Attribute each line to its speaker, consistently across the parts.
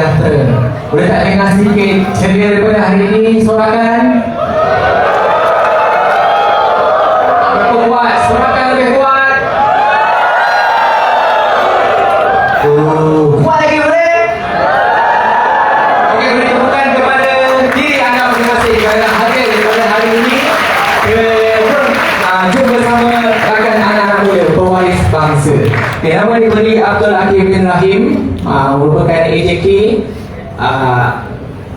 Speaker 1: sejahtera. Boleh tak dengar sedikit ceria daripada hari ini? Sorakan. Berapa kuat? Sorakan lebih kuat. Kuat lagi boleh? Okey, beri tepukan kepada diri anda masing-masing kerana hadir daripada hari ini. Jom bersama rakan anak-anak muda pewaris bangsa. Nama diberi Abdul Hakim bin Rahim, merupakan AJK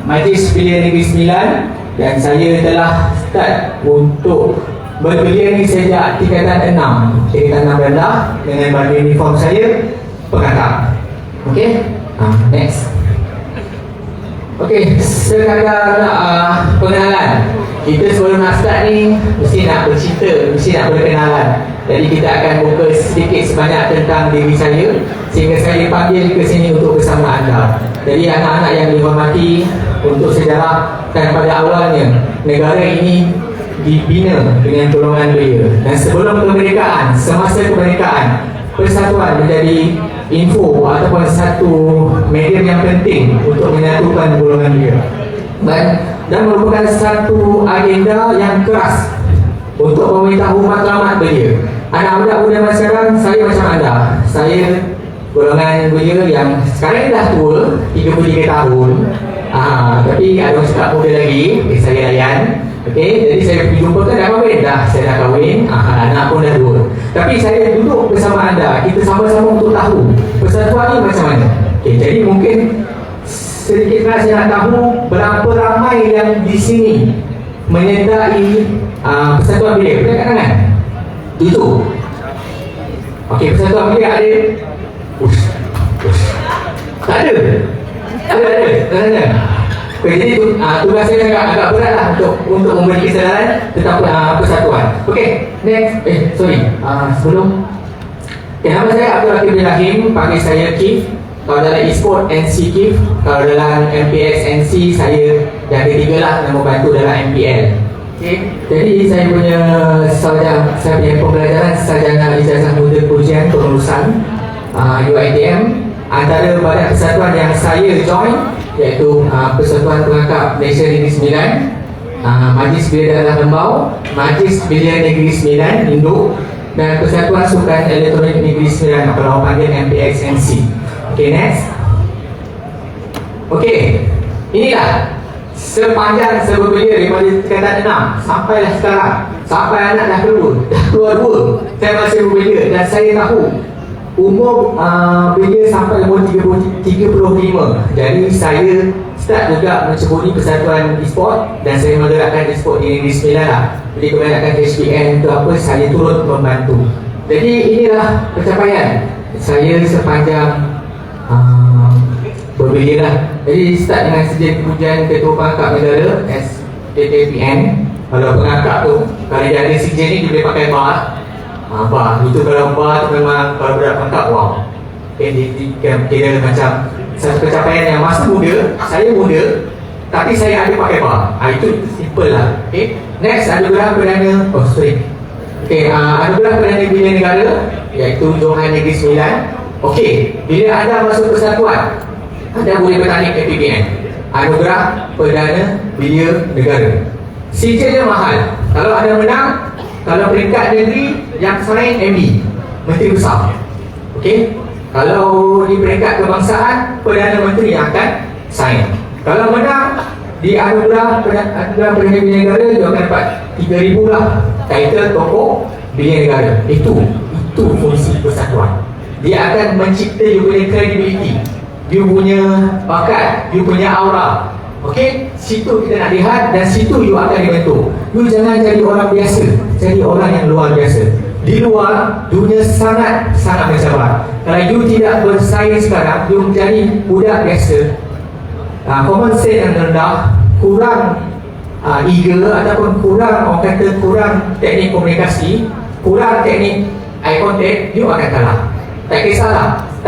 Speaker 1: Majlis Belia Negeri Sembilan, dan saya telah start untuk berbelia ni sejak tingkatan 6 rendah dengan baju uniform saya pengatap. Okey, next. Okey, sekadar pengenalan. Kita sebelum nak start ni mesti nak bercerita, mesti nak berkenalan. Jadi kita akan buka sedikit sebanyak tentang diri saya sehingga saya dipanggil ke sini untuk bersama anda. Jadi anak-anak yang dihormati, untuk sejarah, dan pada awalnya negara ini dibina dengan golongan belia, dan sebelum kemerdekaan, semasa kemerdekaan, persatuan menjadi info ataupun satu medium yang penting untuk menyatukan golongan belia, dan merupakan satu agenda yang keras untuk memberitahu matlamat belia. Anak muda masa sekarang, saya macam anda. Saya golongan belia yang sekarang dah tua, 33 tahun. Tapi ada orang cakap muda lagi, saya layan. Okey, jadi saya jumpa kan dah kahwin dah. Saya dah kahwin, anak pun dah dua. Tapi saya duduk bersama anda, kita sama-sama untuk tahu persatuan ni macam mana. Okey, jadi mungkin sedikit saya nak tahu berapa ramai yang di sini menyertai persatuan belia. Boleh kat tangan? 7. Okey, persatuan belia ada? Tak ada? Ada. Okay, jadi tugas saya agak berat lah untuk memberi kesedaran tentang persatuan. Okey, next. Sebelum nama saya Abdul Hakim bin Rahim, panggil saya Kif. Kalau dalam e-sport, NC Kif. Kalau dalam MPX NC, saya yang ketiga lah, nama bantu dalam MPL. Okay. Jadi saya punya pembelajaran sarjana ijazah muda ujian pengurusan UiTM. Antara badan persatuan yang saya join iaitu Persatuan Pengangkap Malaysia Negeri Sembilan, Majlis Belia Daerah Lembau, Majlis Belia Negeri Sembilan Induk, dan Persatuan Sukan Elektronik Negeri Sembilan atau orang panggil MPXNC. Okay, next. Okay, inilah sepanjang saya berbelia daripada tingkatan 6 sampailah sekarang, sampai anak dah keluar 2, saya masih berbelia, dan saya tahu umur belia sampai umur 35. Jadi saya start juga menceburi persatuan e-sport, dan saya menggerakkan e-sport di Negeri Sembilan lah. Jadi kebanyakan HBN itu apa, saya turut membantu. Jadi inilah pencapaian saya sepanjang berbelia lah. Jadi start dengan sejak pujian Ketua Pengangkap Negara SPTPN. Kalau pengangkap tu, kalau dia ada sijil ni, dia boleh pakai bar. Itu kalau bar tu memang, kalau berat pengangkap, wow. Okay, dia kira macam satu pencapaian yang masa muda, saya muda, tapi saya ada pakai bar. Itu simple lah. Okay, next ada gelar Perdana. Okay, ada gelar Perdana Belia Negara, iaitu Johan Negeri Sembilan. Okey, bila anda masuk persatuan, anda boleh bertanding KPBN, anugerah Perdana Belia Negara. Sijilnya mahal. Kalau anda menang, kalau peringkat negeri yang sign MB, Menteri Besar. Okey, kalau di peringkat kebangsaan, Perdana Menteri yang akan sign. Kalau menang di anugerah Perdana Belia Negara, dia akan dapat 3,000 lah title tokoh Belia Negara. Itu fungsi persatuan. Dia akan mencipta you punya credibility, you punya bakat, you punya aura. Okey, situ kita nak lihat, dan situ you akan dibentuk. You jangan jadi orang biasa, jadi orang yang luar biasa. Di luar, dunia sangat mencabar. Kalau you tidak bersaing sekarang, you menjadi budak biasa, common sense yang rendah, kurang eager, ataupun kurang, orang kata kurang teknik komunikasi, kurang teknik eye contact, you akan kalah. Tak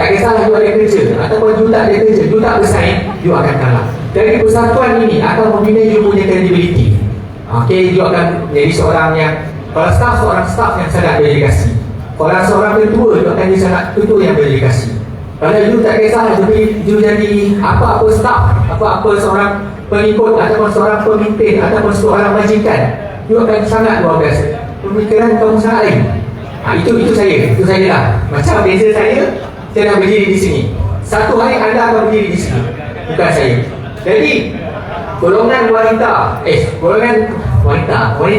Speaker 1: kisahlah you ada kerja ataupun you tak ada kerja, you tak bersaing, you akan kalah. Dari persatuan ini akan membina you punya credibility. Okay, you akan menjadi seorang yang, kalau seorang staff yang sangat berdedikasi. Kalau seorang ketua, you akan jadi sangat ketua yang berdedikasi. Kalau you tak kisah you jadi apa-apa staff, apa-apa seorang pengikut ataupun seorang pemimpin ataupun seorang majikan, you akan sangat luar biasa. Pemikiran kamu sangat lain. Itu saya lah. Macam beza saya nak berdiri di sini. Satu hari anda akan berdiri di sini, bukan saya. Jadi golongan wanita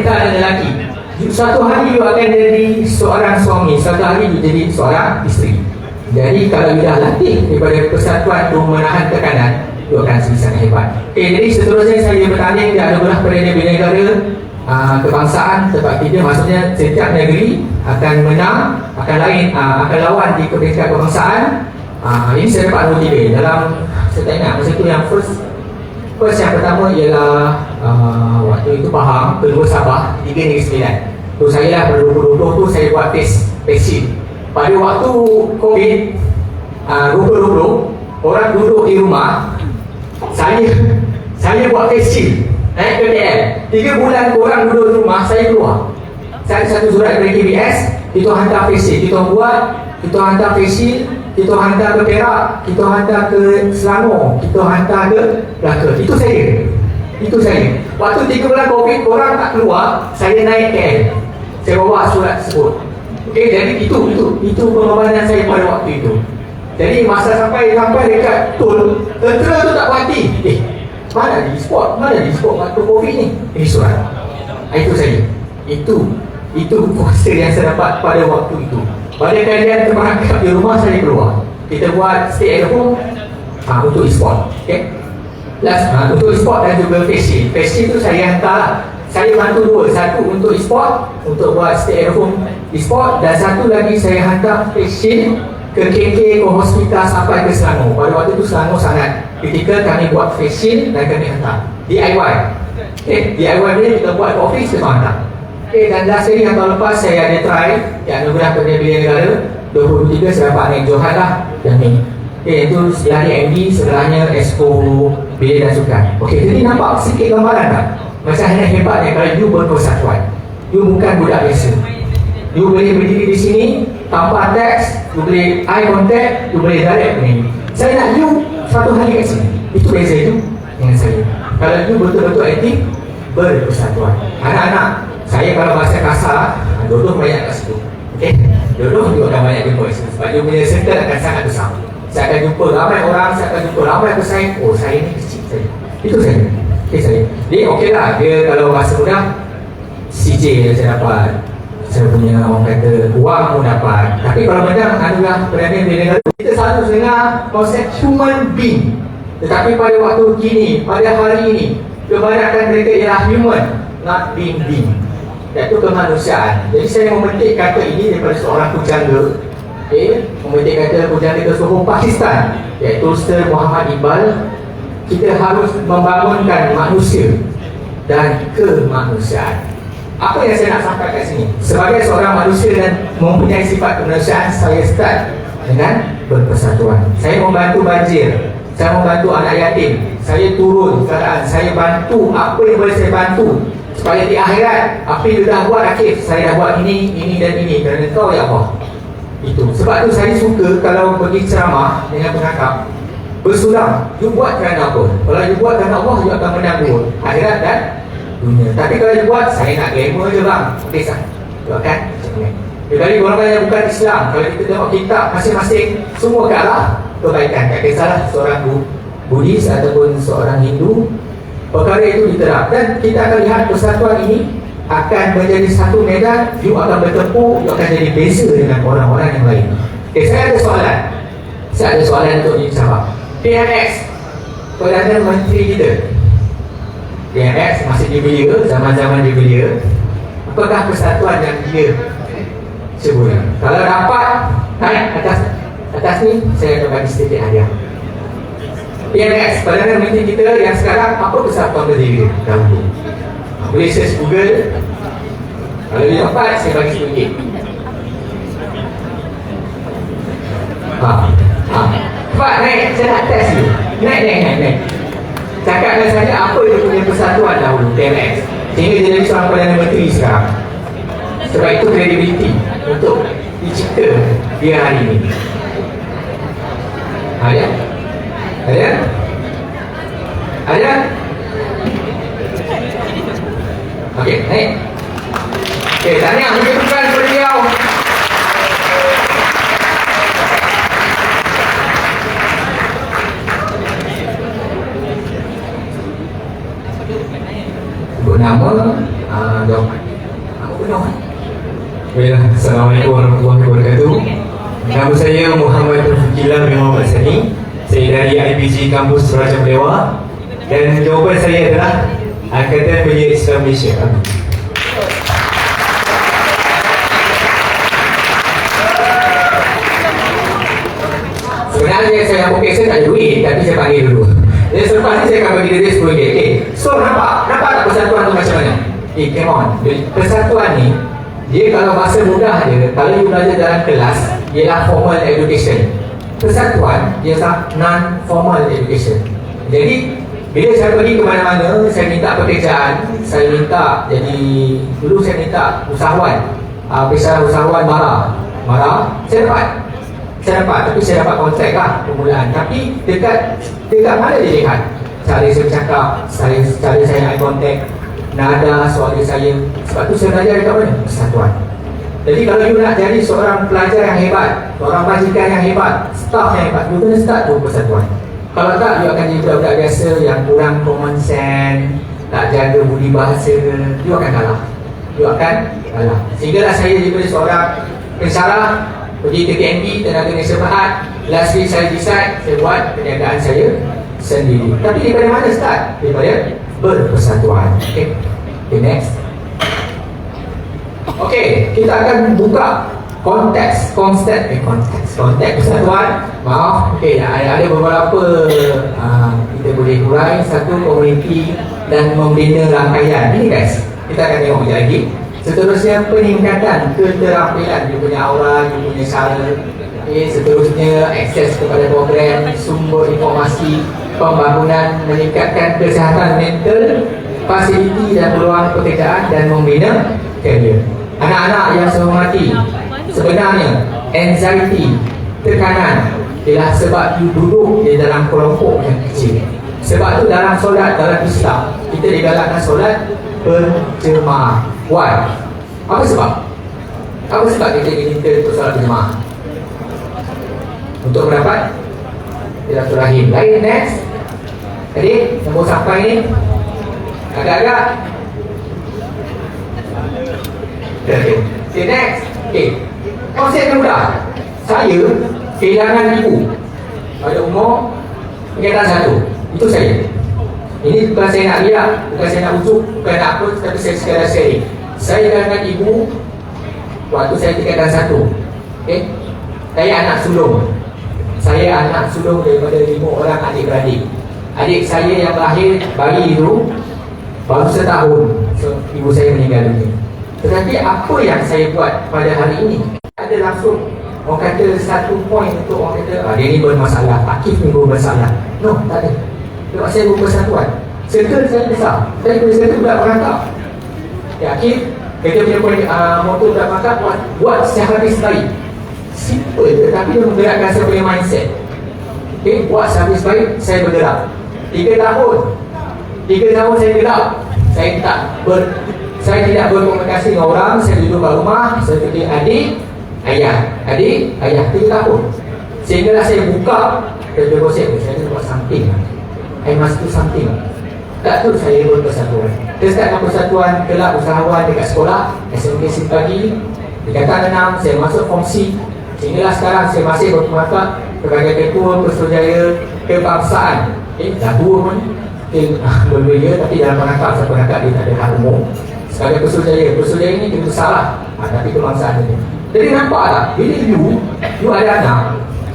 Speaker 1: dan lelaki, suatu hari you akan jadi seorang suami, suatu hari you jadi seorang isteri. Jadi kalau you dah latih daripada persatuan untuk menahan tekanan, you akan sangat hebat. Jadi seterusnya saya bertanding di anugerah Perdana Bela Negara kebangsaan tempat kita, maksudnya setiap negeri akan menang, akan lawan di peringkat kebangsaan. Ini saya dapat nombor 3 dalam, saya tak ingat masa itu yang first yang pertama ialah waktu itu Pahang, kedua Sabah, 3 Negeri Sembilan. Tu saya lah pada 2020 tu saya buat face shield. Pada waktu COVID 2020, orang duduk di rumah, saya buat face shield, naik ke KL. 3 bulan korang duduk di rumah, saya keluar. Saya ada satu surat dari KBS, kita hantar face shield, kita hantar face shield, kita hantar ke Perak, kita hantar ke Selangor, kita hantar ke Melaka. Itu saya. Waktu 3 bulan COVID, korang tak keluar, saya naik KL. Saya bawa surat tersebut. Okey, jadi itu pengorbanan saya pada waktu itu. Jadi masa sampai dekat tol, tentera tu tak berhenti. Mana di spot waktu COVID ni? Ini surat. Itu saya. Itu kuasa yang saya dapat pada waktu itu. Pada kalian terperangkap di rumah, saya keluar. Kita buat stay at home untuk e-sport. Okay? Untuk e-sport dan juga face shield. Face shield tu saya hantar. Saya bantu 2. Satu untuk e-sport, untuk buat stay at home e-sport, dan satu lagi saya hantar face shield ke KK, ke hospital sampai ke Selangor. Pada waktu itu Selangor sangat kritikal, kami buat face shield dan kami hantar DIY. Okay? DIY ni kita buat ke office, kita hantar. Okay, dan last kali yang tahun lepas saya ada try yang anugerah Perdana Bela Negara 2023, saya dapat naik Johan lah yang ni. Okay, itu sebelah MD, sebelahnya Expo Bela dan Sukan. Okay, jadi nampak sikit gambaran tak? Macam mana hebatnya kalau you berpersatuan. You bukan budak biasa. You boleh berdiri di sini tanpa teks, you boleh eye contact, you boleh direct begini. Saya nak you satu hari kat sini. Itu beza you dengan saya. Kalau you betul-betul aktif, berpersatuan. Anak-anak, saya kalau bahasa kasar, duduk banyak kat situ. Okay? Duduk juga akan banyak jumpa situ. Sebab you punya circle akan sangat besar. Saya akan jumpa ramai orang, saya akan jumpa ramai pesaing. Oh, saya ni kecil saya. Itu saya. Okay, saya. Jadi okey lah, dia kalau bahasa mudah CJ yang saya dapat. Saya punya orang kata wang pun dapat. Tapi kalau menang adalah Perdana Bela Negara, kita selalu dengar konsep human being. Tetapi pada waktu kini, pada hari ini, kebanyakan mereka ialah human, not being. Iaitu kemanusiaan. Jadi saya memetik kata ini daripada seorang pujangga. Okay? Memetik kata pujangga ke seluruh Pakistan, iaitu Sir Muhammad Iqbal. Kita harus membangunkan manusia dan kemanusiaan. Apa yang saya nak sampaikan kat sini? Sebagai seorang manusia dan mempunyai sifat kemanusiaan, saya start dengan berpersatuan. Saya membantu banjir, saya membantu anak yatim, saya turun keadaan, saya bantu apa yang boleh saya bantu, supaya di akhirat apa yang dah buat akhir, saya dah buat ini dan ini kerana Kau ya Allah. Itu sebab tu saya suka kalau pergi ceramah dengan pengakap bersulam. You buat kerana apa? Kalau you buat kerana Allah, you akan menang dua, akhirat dan dunia. Tapi kalau you buat, saya nak glamour je bang, okey sah, you akan jadi golongan yang bukan Islam, kalau kita tengok kitab masing-masing, semua ke arah kebaikan. Tak kisahlah seorang Buddhis ataupun seorang Hindu, perkara itu diterap. Dan kita akan lihat persatuan ini akan menjadi satu medan. You akan bertempur, you akan jadi beza dengan orang-orang yang lain. Okay, saya ada soalan untuk dijawab. PMX, Perdana Menteri kita, PMX masih dibelia, zaman-zaman dibelia. Apakah persatuan yang dia sebut? Kalau dapat naik atas ni, saya akan bagi sedikit hadiah. PMX, Perdana Menteri kita yang sekarang, apa persatuan berdiri dahulu? Boleh search Google. Kalau dia dapat, saya bagi sedikit. Cepat naik, saya nak test you. Naik. Cakapkan saja apa dia punya persatuan dahulu, PMX, sehingga dia jadi seorang Perdana Menteri sekarang. Sebab itu kredibiliti untuk dicipta dia hari ini. Ada? Ada? Ada? Okey, naik. Okey, tahniah mengucapkan kepada beliau. Sebut nama, jawab. Apa penuh?
Speaker 2: Baiklah, Assalamualaikum warahmatullahi wabarakatuh. Nama saya Muhammad Fukilah bin Muhammad Sani. Saya dari IPG Kampus Raja Melewa. Dan jawapan saya adalah Angkatan Belia Islam Malaysia.
Speaker 1: Sebenarnya saya okey, saya tak ada duit, tapi saya panggil dulu. Jadi selepas ni saya akan bagi dia RM10. Okay. So nampak tak persatuan tu macam mana? Come on. Persatuan ni, dia kalau bahasa mudah dia, kalau you belajar dalam kelas, ialah formal education. Persatuan, dia non-formal education. Jadi bila saya pergi ke mana-mana, saya minta pekerjaan, saya minta jadi, dulu saya minta usahawan, usahawan marah, saya dapat, tapi saya dapat kontrak lah permulaan. Tapi dekat mana dia lihat cara saya bercakap, cara saya eye contact, nada suara saya. Sebab tu saya belajar dekat mana? Persatuan. Jadi kalau you nak jadi seorang pelajar yang hebat, seorang majikan yang hebat, staff yang hebat, you kena start tu persatuan. Kalau tak, you akan jadi budak-budak biasa yang kurang common sense, tak jaga budi bahasa, you akan kalah. Sehinggalah saya daripada seorang pensyarah, pergi ke TNP, Tenaga Nasional Berhad. Last week saya decide, saya buat perniagaan saya sendiri. Tapi daripada mana start? Daripada berpersatuan. Okay, next. Okay, kita akan buka konteks persatuan. Maaf, okay, ada beberapa kita boleh hurai. Satu, komuniti dan membina rangkaian. Ini guys, kita akan tengok sekejap lagi. Seterusnya, peningkatan keterampilan. Dia punya aura, dia punya cara. Okay, seterusnya, akses kepada program, sumber informasi, pembangunan, meningkatkan kesihatan mental, fasiliti dan peluang pekerjaan, dan membina karier. Anak-anak yang saya hormati, sebenarnya anxiety, tekanan ialah sebab you duduk di dalam kelompok yang kecil. Sebab tu dalam solat, dalam Islam, kita digalakkan solat berjemaah. Why? Apa sebab? Apa sebab kita diminta untuk solat berjemaah? Untuk mendapat silaturahim. Lain, next. Jadi, nombor sampai ni agak-agak. Okay, next. Okay, konsep yang mudah. Saya kehilangan ibu pada umur tingkatan 1. Itu saya. Ini bukan saya nak riak, bukan saya nak ujuk, bukan nak apa, tapi saya sekadar sharing. Saya kehilangan ibu waktu saya tingkatan 1. Okay, saya anak sulung. Saya anak sulung daripada 5 orang adik-beradik. Adik saya yang lahir bayi itu baru setahun, so, ibu saya meninggal dunia. Tetapi apa yang saya buat pada hari ini, ada langsung orang kata satu poin untuk orang kata dia ni bermasalah, Akif ni bermasalah. No, tak ada. Sebab saya berpersatuan. Circle saya besar. Saya boleh circle budak perangkap. Ya, Akif, kita punya poin motor budak perangkap, buat sehabis baik. Simple, tetapi dia menggerakkan saya punya mindset. Okay, buat sehabis baik, saya bergerak. 3 tahun saya gerak. Saya tidak berkomunikasi dengan orang. Saya duduk kat rumah, saya pergi adik, ayah 3 tahun. Sehinggalah saya buka kerja konsep, saya buat something. I must do something. Tak tu saya berpersatuan. Saya start dengan persatuan kelab usahawan dekat sekolah SMK Simpagi. Tingkatan 6, saya masuk Form C. Sehinggalah sekarang saya masih berpengangkat sebagai ketua Pesuruhjaya Kebangsaan. Dah tua pun berbeza, tapi dalam pengangkat saya pengangkat dia tak ada hak umum. Sebagai Pesuruhjaya ini dia besar lah, tapi kebangsaan ini. Jadi nampak tak, bila you ada anak,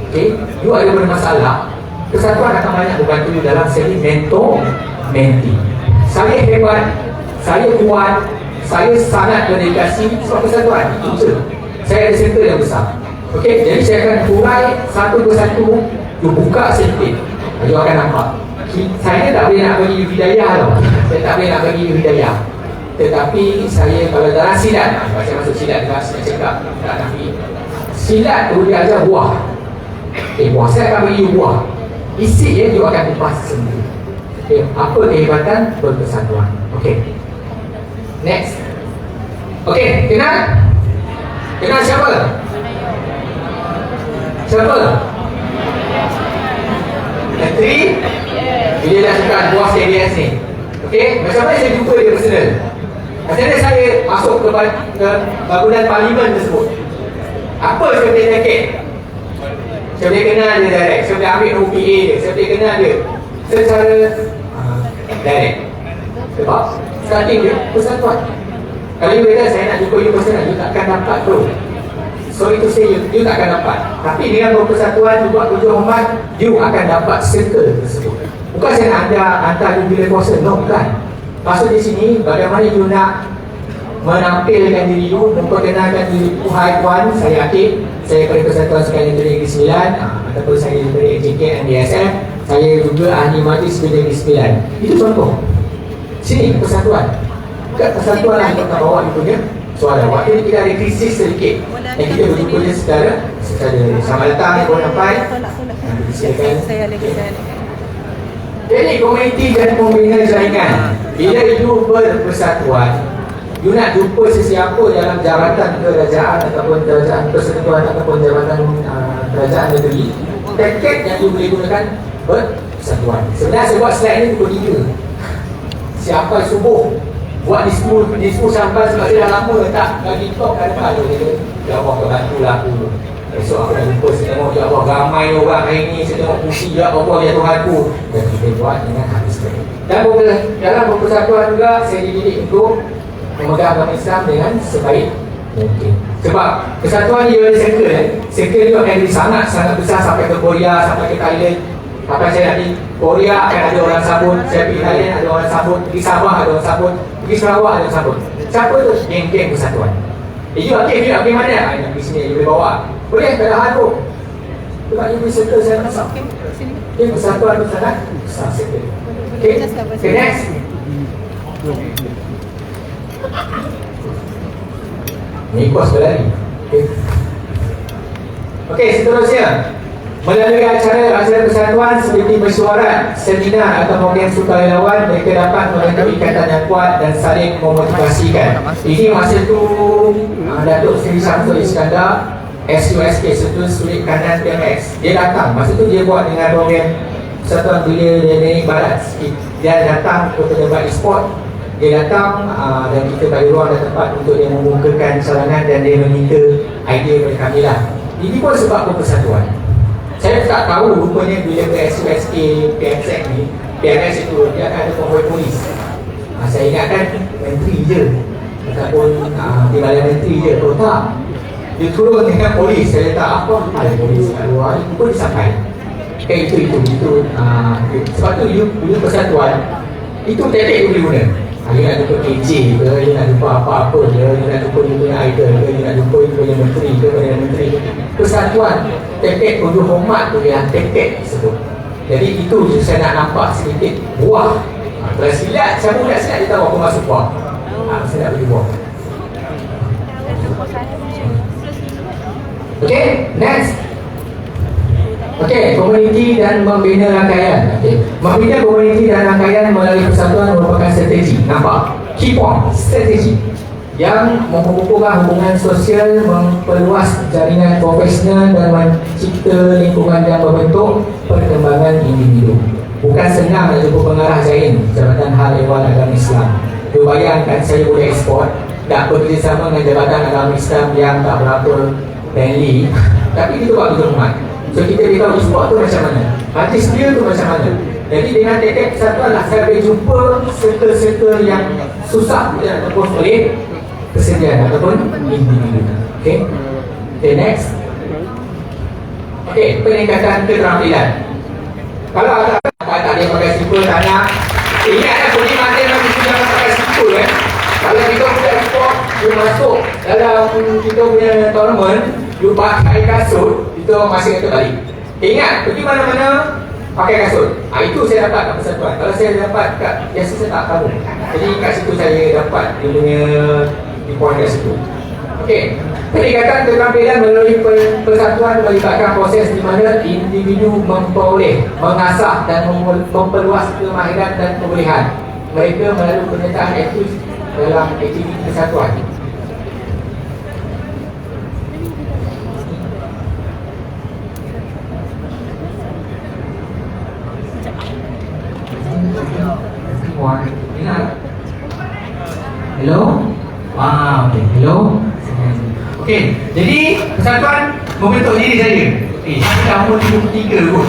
Speaker 1: okay, you ada bermasalah, persatuan akan banyak membantu you dalam segi mentor-mentee. Saya hebat, saya kuat, saya sangat berdedikasi sebab persatuan. Itu saya ada center yang besar. Okey, jadi saya akan hurai satu persatu, you buka sedikit, you akan nampak. Saya tak boleh nak bagi hidayah tau. Saya tak boleh nak bagi hidayah. Tetapi saya kalau dalam silat, saya masuk silat juga, saya cakap tak nafi. Silat tu dia ajar buah. Buah saya akan bagi you buah. Isi you akan lepas sendiri. Apa kehebatan berpersatuan? Next. Kenal? Kenal siapa? Siapa? Menteri? Dia dah suka bos KBS ni. Macam mana saya jumpa dia personal? Macam mana saya masuk ke bangunan parlimen tersebut? Apa saya boleh cakap? Saya boleh kenal dia direct. Saya boleh ambil OPA dia. Saya boleh kenal dia secara direct. Sebab starting dia persatuan. Kalau you kata saya nak jumpa you personal, you takkan dapat tu. Sorry to say, you takkan dapat. Tapi dengan berpersatuan, you buat tujuh hormat, you akan dapat circle tersebut. Bukan saya nak hantar you bila kuasa. No, bukan. Maksud di sini, bagaimana you nak menampilkan diri you, memperkenalkan diri you. Hai puan, saya Akib, saya Ketua Persatuan Sukan Negeri Negeri Sembilan, ataupun saya dari AJK NDSF, saya juga ahli majlis Negeri Sembilan. Itu contoh. Sini persatuan. Bukan persatuan lah kita bawa you punya suara. Waktu ni kita ada krisis sedikit dan kita berjumpa dia secara selamat datang ni boleh sampai. Silakan. Jadi komuniti dan pembina jaringan. Bila you berpersatuan, you nak jumpa sesiapa dalam jabatan kerajaan ataupun kerajaan persekutuan ataupun jabatan kerajaan negeri, teket yang you boleh gunakan bersatuan. Sebenarnya saya buat slide ni pukul 3 siapa subuh buat diskusi sampai sebab saya dah lama tak bagi talk kat depan tu. Ya Allah, bantulah aku. Esok aku dah jumpa, saya tengok ya Allah ramai orang hari ni, saya tengok puisi ya Allah ya Tuhanku. Dan kita buat dengan habis baik. Dan dalam berpersatuan juga saya dididik untuk memegang agama Islam dengan sebaik mungkin. Sebab kesatuan dia ada circle dia akan jadi sangat besar sampai ke Korea, sampai ke Thailand. Sampai saya nanti Korea akan ada orang sabun, saya pergi Thailand ada orang sabun, pergi Sabah ada orang sabun, pergi Sarawak ada orang sabun. Siapa tu? Geng-geng persatuan. You pergi mana? Nak pergi sini, you boleh bawa. Boleh, tak ada hal tu. Sebab you pergi circle saya masak. Persatuan tu sangat besar circle. Next. Ni kos berlari. Seterusnya. Melalui acara persatuan seperti mesyuarat, seminar atau program sukarelawan, mereka dapat membentuk ikatan yang kuat dan saling memotivasikan. Ini masa tu Datuk Seri Syamsul Iskandar, SUSK, Satu Sulit Kanan PMX, dia datang. Masa tu dia buat dengan program persatuan bila dia naik barat sikit. Dia datang ke tempat e-sport. Dia datang dan kita bagi ruang dan tempat untuk dia membukakan cadangan dan dia meminta idea dari kami lah. Ini pun sebab persatuan. Saya tak tahu rupanya bila ke SUSK PMX ni, PMX itu dia akan ada konvoi polis. Saya ingatkan menteri je ataupun timbalan menteri je. Oh tak, dia turun dengan polis. Saya tak apa ada polis kat luar, itu pun disampai. Itu sebab tu you persatuan itu teknik you boleh guna. You nak jumpa KJ ke, you nak jumpa apa-apa je, you nak jumpa you punya idol ke, you nak jumpa you punya menteri ke, Perdana Menteri ke. Persatuan, teknik unjuk hormat tu yang teknik tersebut. Jadi itu je saya nak nampak sedikit buah. Kalau silat, siapa nak silat dia tahu aku masuk buah. Saya nak bagi buah. Next. Komuniti dan membina rangkaian. Membina komuniti dan rangkaian melalui persatuan merupakan strategi. Nampak? Key point, strategi yang menghubungkan hubungan sosial, memperluas jaringan profesional dan mencipta lingkungan yang membentuk perkembangan individu. Bukan senang nak jumpa pengarah Jain Jabatan Hal Ehwal Agama Islam. You bayangkan saya boleh ekspor, tak bekerjasama dengan Jabatan Agama Islam yang tak berapa friendly, tapi kita buat betul hormat. So kita beritahu sport tu macam mana, artis dia tu macam mana. Jadi dengan teknik persatuan lah saya boleh jumpa circle-circle yang susah ataupun oleh kesediaan ataupun individu. Next. Peningkatan keterampilan. Kalau ada tak dia pakai slipper tak nak, ingatlah Puni Martin masih sudah pakai slipper Kalau kita buat sport, dia masuk dalam kita punya tournament, dia pakai kasut, kita masih kata balik. Ingat, pergi mana-mana pakai kasut. Itu saya dapat kat persatuan. Kalau saya dapat kat biasa saya tak tahu. Jadi kat situ saya dapat dia punya di point kat situ. Peningkatan keterampilan melalui persatuan melibatkan proses di mana individu memperoleh, mengasah dan memperluas kemahiran dan kebolehan mereka melalui penyertaan aktif dalam aktiviti kesatuan. Hello? Okay. Hello? Okey, jadi persatuan membentuk diri saya. Saya dah umur 33 kot.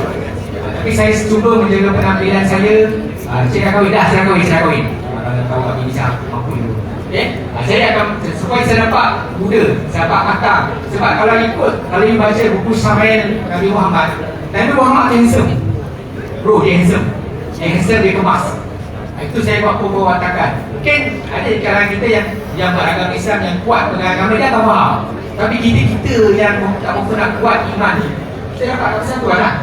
Speaker 1: Tapi saya cuba menjaga penampilan saya. Saya dah kahwin dah, saya kahwin. Tahu tak ini saya mampu dulu. Okey? Saya akan, supaya saya dapat muda, saya dapat matang. Sebab kalau you baca buku Syama'il Nabi Muhammad, Nabi Muhammad handsome. Bro, dia handsome. Dia kemas. Itu saya buat perwatakan. Mungkin ada di kalangan kita yang beragama Islam yang kuat beragama dia tak faham. Tapi kita yang tak mahu nak kuat iman ni, saya dapat persatuan lah.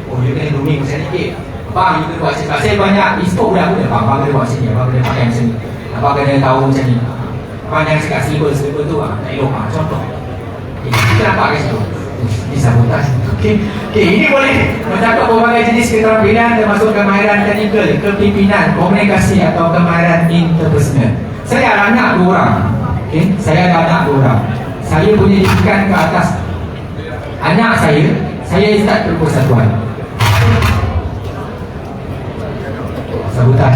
Speaker 1: Oh, dia kena grooming saya sikit. Abang, you kena buat sebab saya banyak inspok budak-budak. Abang kena buat sini, abang kena pakai macam ni, abang kena tahu macam ni. Abang jangan cakap silver tu tak elok. Contoh kita nampak kat situ ini sabotaj. Okey, ini boleh mencakup berbagai jenis keterampilan termasuk kemahiran teknikal, kepimpinan, komunikasi atau kemahiran interpersonal. Saya ada anak 2 orang. Okey, saya ada anak 2 orang. Saya punya didikan ke atas anak saya start persatuan. Sabotaj.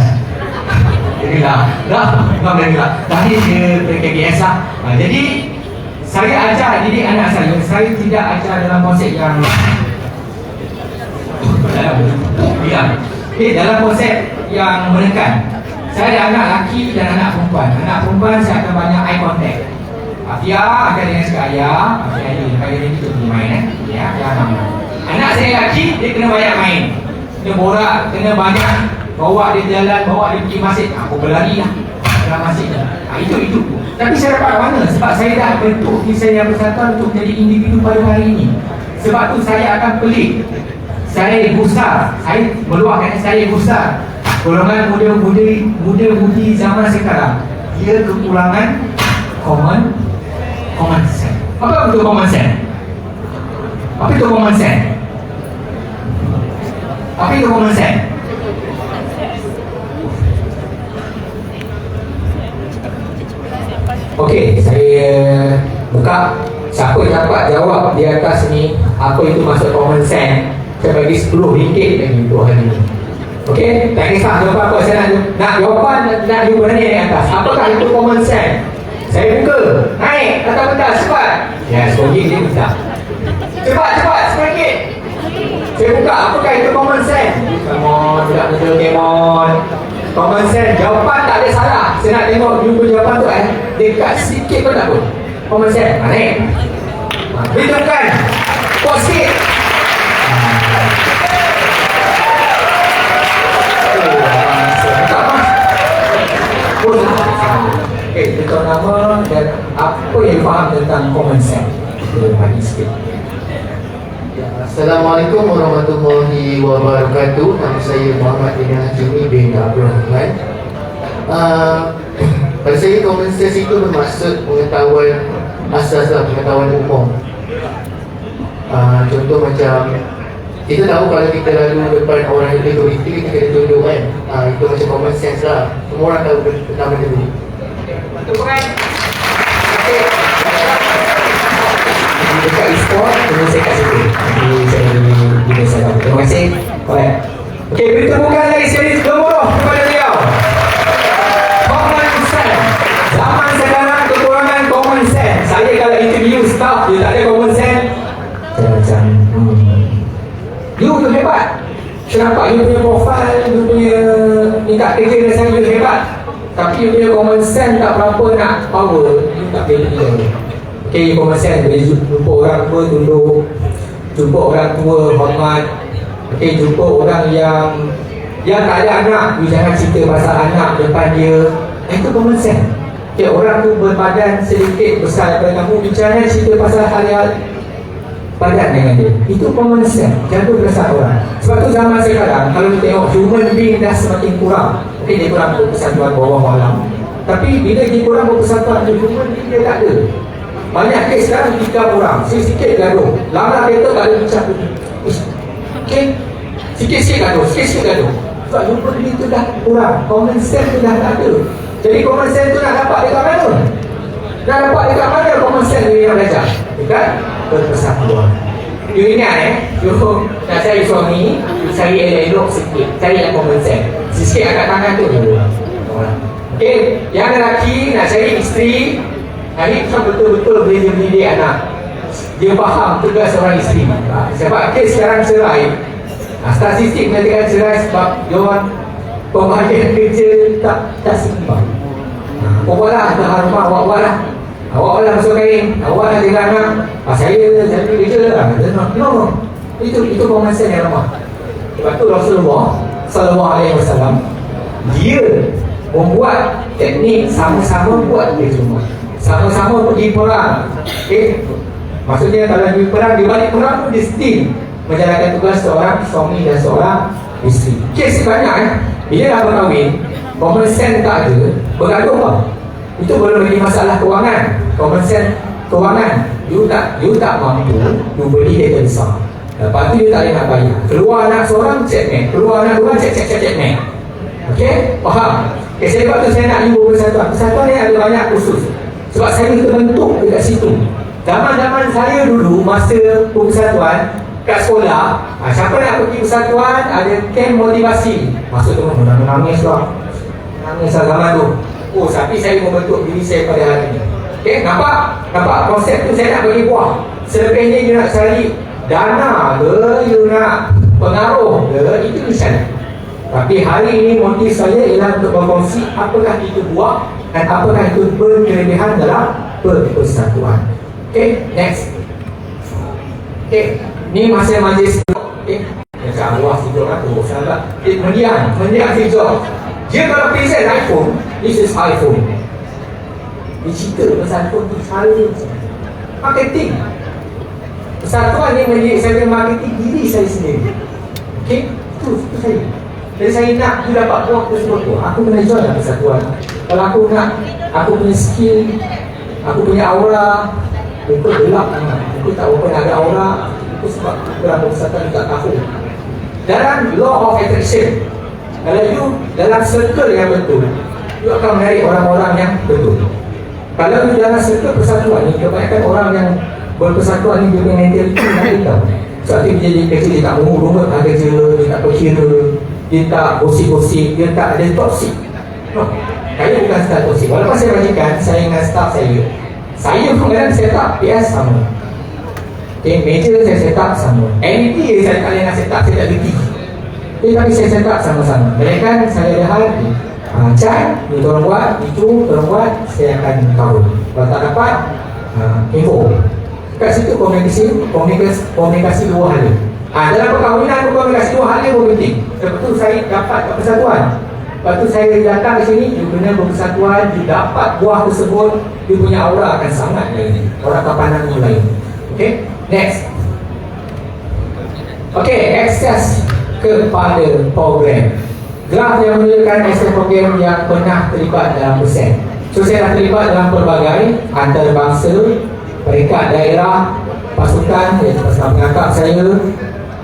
Speaker 1: Memang tadi dia PKBS lah. Jadi saya ajar didik anak saya tidak ajar dalam konsep yang dalam konsep yang menekan. Saya ada anak lelaki dan anak perempuan. Anak perempuan saya akan banyak eye contact. Afia akan dengan cakap ayah, Afia dia itu pergi main ya, anak saya lelaki dia kena banyak main. Kena borak, kena banyak bawa dia jalan, bawa dia pergi masjid. Aku berlari lah dalam masjid. Itu. Tapi saya dapat mana? Sebab saya dah bentuk diri saya yang bersatuan untuk menjadi individu pada hari ini. Sebab tu saya akan pelik. Saya gusar. Saya meluahkan saya gusar. Golongan muda-mudi zaman sekarang, dia kekurangan common sense. Apa itu common sense? Apa itu common sense? Apa itu common sense? Okey, saya buka. Siapa yang dapat jawab di atas ni apa itu maksud common sense, saya bagi RM10 lagi untuk hari ini. Okey, tak kisah jawapan apa. Saya nak jawapan, nak jawapan ni di atas. Apakah itu common sense? Saya buka. Naik atau bentar, cepat. Ya, RM10 dia bentar. Cepat, RM10. Saya buka. Apakah itu common sense? Come on, budak muda, come on. Common sense, jawapan tak ada salah. Saya nak tengok jumpa jawapan tu dekat sikit pun tak pun. Common sense, naik. Hidupkan. Pos sikit. Okey, kita tahu nama dan apa yang faham tentang common sense. Bagi sikit.
Speaker 3: Assalamualaikum warahmatullahi wabarakatuh. Nama saya Muhammad bin Hajimi bin Abdul Rahman. Pada saya common sense itu bermaksud pengetahuan asas dan pengetahuan umum. Contoh macam kita tahu kalau kita lalu depan orang yang lebih berita, kita kena tunduk kan. Itu macam common sense lah. Semua orang tahu tentang benda tu.
Speaker 1: Betul kan? Dekat e-sport, ini saya kat situ. Jadi saya beri salam. Terima kasih. Baik. Okey, beri tepukan lagi sekali gemuruh kepada beliau. Common sense. Zaman sekarang kekurangan common sense. Saya kalau interview staff, dia tak ada common sense. Saya macam you hebat. Saya nampak you punya profile, you punya tingkat kerja dan saya you hebat. Tapi you punya common sense tak berapa nak power. You tak boleh dia. Okay, common sense. Bila jumpa orang tua tunduk, jumpa orang tua hormat. Okay, jumpa orang yang tak ada anak, you jangan cerita pasal anak depan dia. Itu common sense. Okay, orang tu berbadan sedikit besar daripada kamu, bicara cerita pasal hal-hal padat dengan dia. Itu common sense. Jaga perasaan orang. Sebab tu zaman sekarang, kalau kita tengok human being dah semakin kurang. Okay, dia kurang berpersatuan bawah malam. Tapi bila dia kurang berpersatuan, human being dia tak ada. Banyak kes sekarang 3 orang, sikit-sikit gaduh. Lama kereta tak ada bincang. Okay, sikit-sikit gaduh, sikit-sikit gaduh. Sebab jumpa itu dah kurang, common sense tu dah tak ada. Jadi common sense tu nak dapat dekat mana? Nak dapat dekat mana common sense ni yang belajar? Dekat persatuan. You ingat you nak cari suami, cari elok-elok sikit, cari yang common sense. Sikit angkat tangan tu dulu. Okay, yang lelaki nak cari isteri, hari tu betul-betul boleh mendidik anak. Dia faham tugas seorang isteri. Sebab kes sekarang cerai, statistik mengatakan cerai sebab dia orang pembahagian kerja tak seimbang. Awak lah, dah rumah awak lah. Awak lah masuk kain, awak lah jaga anak. Saya kerja lah. No. Itu pemahaman yang lemah. Sebab tu Rasulullah SAW dia membuat teknik sama-sama buat di rumah. Sama-sama pergi perang. Okay? Maksudnya kalau di perang, di balik perang pun dia still menjalankan tugas seorang suami dan seorang isteri. Kes banyak bila dah berkahwin, common sense tak ada, bergaduh lah. Itu belum lagi masalah kewangan. Common sense kewangan, you tak mampu, you beli data besar. Lepas tu you tak boleh nak bayar. Keluar anak seorang, check bank. Keluar anak dua, check bank. Okay, faham? Okay, sebab tu saya nak you bersatuan. Persatuan ni ada banyak khusus. Sebab saya terbentuk dekat situ. Zaman-zaman saya dulu, masa persatuan kat sekolah, siapa nak pergi persatuan, ada camp motivasi. Masa tu nangis lah. Nangis lah zaman tu. Oh, tapi saya membentuk diri saya pada hari ini. Okay, nampak konsep tu saya nak bagi buah. Selepas ni you nak cari dana ke, you nak pengaruh ke, itu misalnya. Tapi hari ini motif saya ialah untuk berkongsi apakah itu buah dan apakah itu berkelebihan dalam persatuan. Okay, next. Okay, ni masa majlis. Okay, macam luas tidur aku, salah. Mendiam tidur. Dia kalau present iPhone, this is iPhone. Dia cerita pasal iPhone tu selalu marketing. Persatuan ni menjadi saya marketing diri saya sendiri. Okay, itu saya. Jadi saya nak you dapat buah tersebut tu, aku kena join dalam persatuan. Kalau aku nak, aku punya skill, aku punya aura, itu gelap sangat. Aku tak berapa ada aura. Itu sebab dalam persatuan tak tahu. Dalam law of attraction, kalau you dalam circle yang betul, you akan menarik orang-orang yang betul. Kalau you dalam circle persatuan ni, kebanyakan orang yang berpersatuan ni dia punya mentality nak tahu. Sebab tu dia jadi kerja, dia tak mahu rumah kerja, dia tak berkira, dia tak gosip-gosip, dia tak ada toxic. No, saya bukan staff toxic. Walaupun saya bagikan, saya dengan staff saya pun kadang set up PS sama. Okay, meja saya set up sama. Anything saya kalian nak set up, saya tak berhenti. Tapi saya set up sama-sama. Mereka saya ada hal cat, ni tolong buat, itu tolong buat, saya akan tahu. Kalau tak dapat, info. Kat situ komunikasi dua hal. Dalam perkahwinan komunikasi dua hal yang penting. Sebab tu saya dapat persatuan. Lepas tu saya datang ke sini, you kena berpersatuan, you dapat buah tersebut, you punya aura akan sangat lain. Orang akan pandang you lain. Okay, next. Okay, akses kepada program. Graf yang menunjukkan akses program yang pernah terlibat dalam persen. So saya dah terlibat dalam pelbagai antarabangsa, peringkat daerah, pasukan, iaitu pasukan pengangkap saya,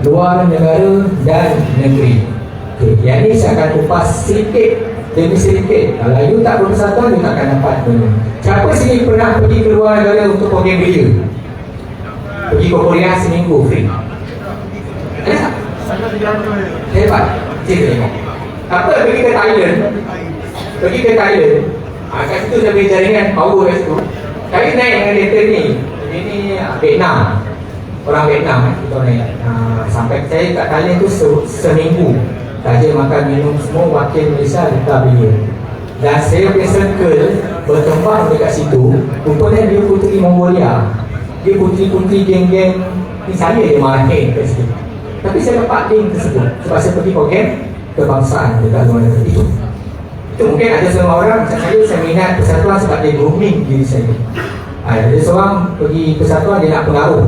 Speaker 1: luar negara dan negeri. Okay, yang ini saya akan kupas sedikit demi sedikit. Kalau you tak berpersatuan, you tak akan dapat benda. Siapa sini pernah pergi ke luar negara untuk program belia? Pergi ke Korea seminggu free. Ada tak? Hebat. Cik tengok. Apa pergi ke Thailand? Pergi ke Thailand. Kat situ saya beri jaringan power kat situ. Saya naik dengan letter ni. Ini Vietnam. Orang Vietnam kita naik. Sampai saya kat Thailand tu seminggu. Saja makan minum semua wakil Malaysia letak belia. Dan saya punya circle berkembang dekat situ. Rupanya dia puteri Mongolia. Dia puteri-puteri geng-geng ni saya dia marahin kat situ. Tapi saya dapat link tersebut sebab saya pergi program kebangsaan dekat luar negara itu. Itu mungkin ada seorang orang macam saya minat persatuan sebab dia grooming diri saya. Ada seorang pergi persatuan dia nak pengaruh.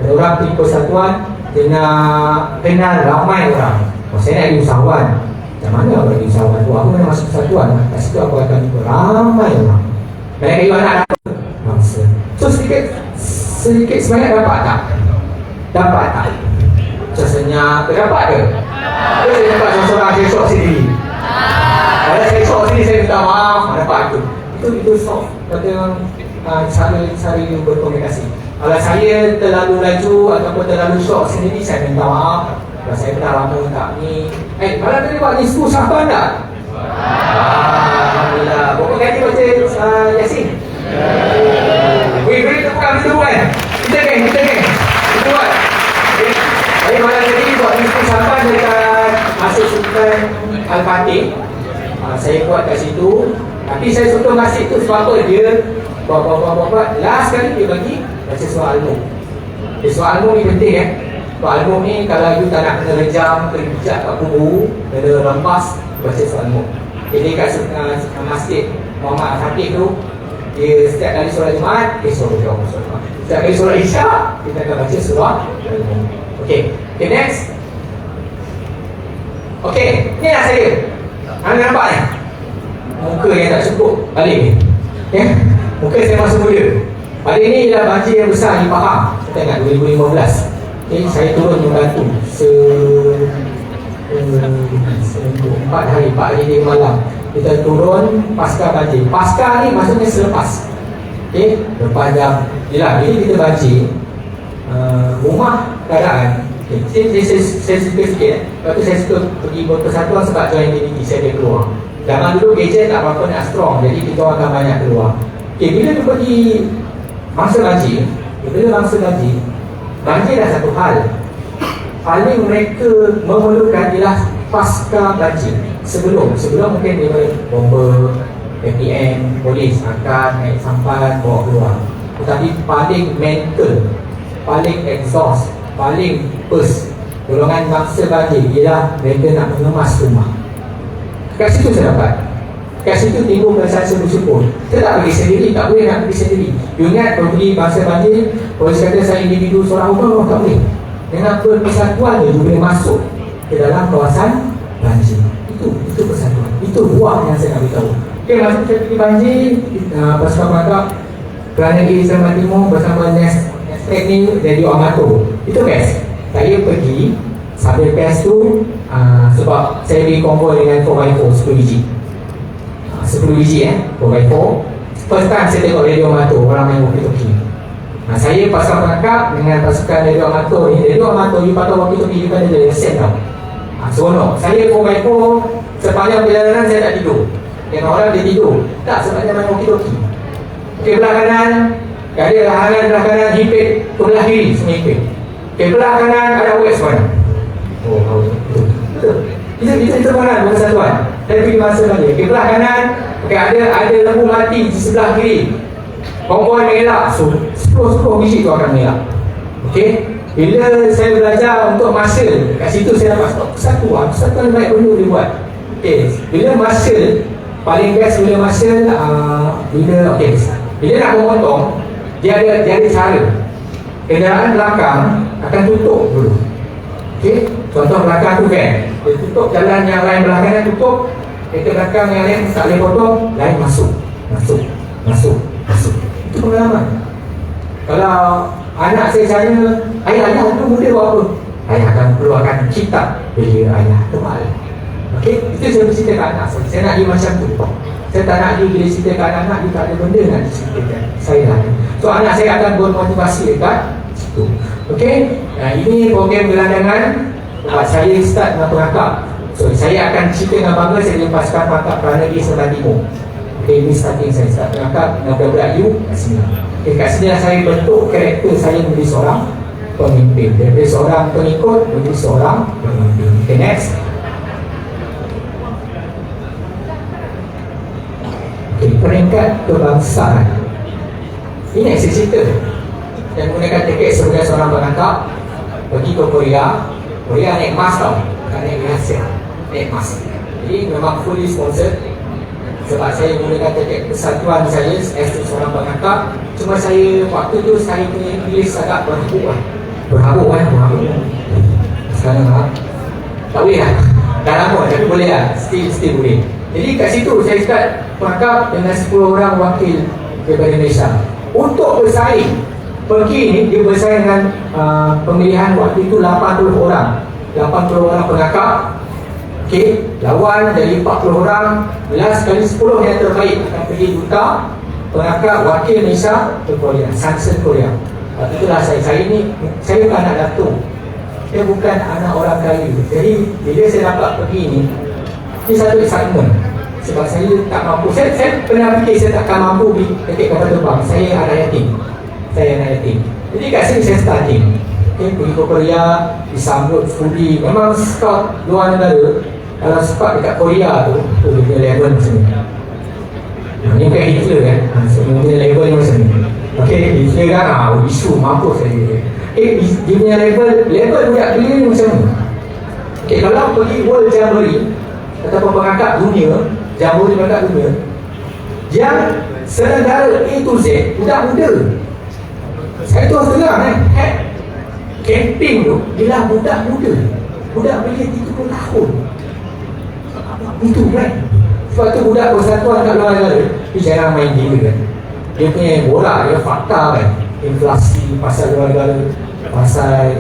Speaker 1: Ada orang pergi persatuan dia nak kenal ramai orang. Saya nak jadi usahawan. Macam mana aku jadi usahawan tu? Aku nak masuk persatuan. Kat situ aku akan ikut ramai orang. Mereka you anak bangsa. So So sedikit sebanyak dapat tak? Dapat tak? Macam senyap, dapat ke? Saya dapat seorang saya syok sendiri. Kalau saya syok sendiri, saya minta maaf, dapat itu. Itu soft pada cara berkomunikasi. Kalau saya terlalu laju ataupun terlalu syok sendiri, saya minta maaf. Kalau saya pernah lama tak ni. Malam tadi buat ni school sahabat tak? Alhamdulillah. Berapa kali baca Yasin? Beri tepukan kita buat. Kita geng. Kita buat. Saya malam tadi buat ni school sahabat dekat masuk sultan Al-Fatih. Saya buat kat situ. Tapi saya suka masjid tu sebab apa? Dia buat. Last kali dia bagi baca surah Al-Mulk. Surah Al-Mulk ni penting Surah Al-Mulk ni kalau you tak nak kena rejam, kena bijak kat kubu, kena lepas, baca surah Al-Mulk. Jadi kat masjid Muhammad Al-Fatih tu, dia setiap kali surah Jumaat, dia suruh jawab surah. Setiap kali surah Isya, kita akan baca surah Al-Mulk. Okay, next. Okay, ni lah saya. Anda nampak ni? Muka yang tak cukup, balik ni. Muka saya masih muda. Balik ni ialah banjir yang besar di Pahang. Kita ingat 2015. Saya turun membantu 4 hari 3 malam. Kita turun pasca banjir. Pasca ni maksudnya selepas. Lepas jam. Yelah, bila kita banjir, rumah keadaan. Saya suka sikit. Lepas tu saya suka pergi berpersatuan sebab join DBT, saya dia keluar. Zaman dulu gadget tak apa-apa nak strong, jadi kita orang akan banyak keluar. Bila dia pergi masa banjir, banjir dah satu hal. Paling mereka memerlukan ialah pasca banjir. Sebelum mungkin dia bomber, FPN, polis akan naik sampan, bawa keluar. Tetapi paling mental, paling exhaust, paling first golongan bangsa banjir ialah mereka nak mengemas rumah. Kat situ saya dapat. Kat situ timbul perasaan bersyukur. Saya tak pergi sendiri, tak boleh nak pergi sendiri. You ingat kalau pergi bangsa banjir, polis kata saya individu seorang rumah, tak boleh. Dengan persatuan you boleh masuk ke dalam kawasan banjir. Itu persatuan. Itu buah yang saya nak beritahu. Okay, masa saya pergi banjir, pasukan penangkap Kerana Islam Timur bersama Nes Teknik Radio Amato. Itu best. Saya pergi sambil best tu sebab saya beri konvoi dengan 4x4 10 biji. 10 biji 4x4. First time saya tengok Radio Amato, orang main walkie-talkie. Saya pasukan penangkap dengan pasukan Radio Amato ni. Radio Amato you patut walkie-talkie juga dia set tau. Seronok. Saya 4x4 sepanjang perjalanan saya tak tidur. Tengok orang dia tidur. Tak, sebab dia main walkie-talkie. Okey, belah kanan ada halangan, belah kanan himpit, belah kiri semua himpit. Okey, belah kanan ada west mana? Betul. Kita mana persatuan. Saya pergi masa lagi. Okey, belah kanan, okey, ada lembu mati di sebelah kiri. Konvoi mengelak, so 10 biji tu akan mengelak. Okey, bila saya belajar untuk marshal, kat situ saya dapat persatuan baik dulu dia buat. Okey, bila marshal paling best bila marshal bila nak memotong, dia ada cara. Kenderaan belakang akan tutup dulu. Okey, contoh belakang tu kan, dia tutup jalan yang lain belah kanan tutup, kereta belakang yang lain tak boleh potong, lain masuk. Itu pengalaman. Kalau anak saya tanya, ayah tu muda buat apa? Ayah akan keluarkan kitab bila ayah tebal. Okey, itu saya bercerita kat anak saya. Saya nak dia macam tu. Saya tak nak dia bila cerita kat anak dia tak ada benda nak diceritakan. Saya lah. So anak saya akan bermotivasi dekat situ. Okey, ini program gelandangan. Saya start dengan perangkap. So saya akan cerita dengan bangga saya lepaskan perangkap kerana dia Selatan Timur. Okey, ini starting saya start perangkap dengan budak-budak you kat sini. Okey, kat sini saya bentuk karakter saya menjadi seorang pemimpin. Daripada seorang pengikut menjadi seorang pemimpin. Okay, next. Peringkat kebangsaan. Ini saya cerita yang menggunakan tiket sebagai seorang penangkap pergi ke Korea naik mas tau, bukan naik biasa, naik mas. Jadi memang fully sponsored sebab saya menggunakan tiket persatuan saya as seorang penangkap. Cuma saya waktu tu saya punya Inggeris agak berhabuk. Sekarang tak boleh lah, dah lama tapi boleh lah, still boleh. Jadi kat situ saya start penangkap dengan 10 orang wakil daripada Malaysia. untuk bersaing. Pergi ni dia bersaing dengan pemilihan waktu itu 80 orang pengakap. Okey, lawan dari 40 orang, last kali 10 yang terbaik akan pergi duta pengakap wakil Malaysia ke Korea, Sansen Korea. Waktu itulah saya bukan anak datuk, saya bukan anak orang kaya. Jadi bila saya dapat pergi ni satu excitement. Sebab saya tak mampu, saya pernah fikir saya takkan mampu pergi dekat kapal terbang. Saya anak yatim. Jadi kat sini saya starting. Okay, pergi ke Korea, disambut fully. Memang scout luar negara, kalau scout dekat Korea tu dia punya level macam ni. Ini bukan Hitler kan, so dia punya level macam ni. Okay, Hitler kan isu mampus saya. Dia punya level budak belia ni macam ni. Okay, kalau pergi World Jamboree ataupun pengangkat dunia, Jamboree pengangkat dunia, yang senegara A to Z budak muda. Saya terus terang camping tu ialah budak muda, budak belia 30 tahun. Itu kan. Sebab tu budak persatuan kat luar negara dia jarang main game kan. Dia punya bola, dia fakta kan. Inflasi, pasal luar negara, pasal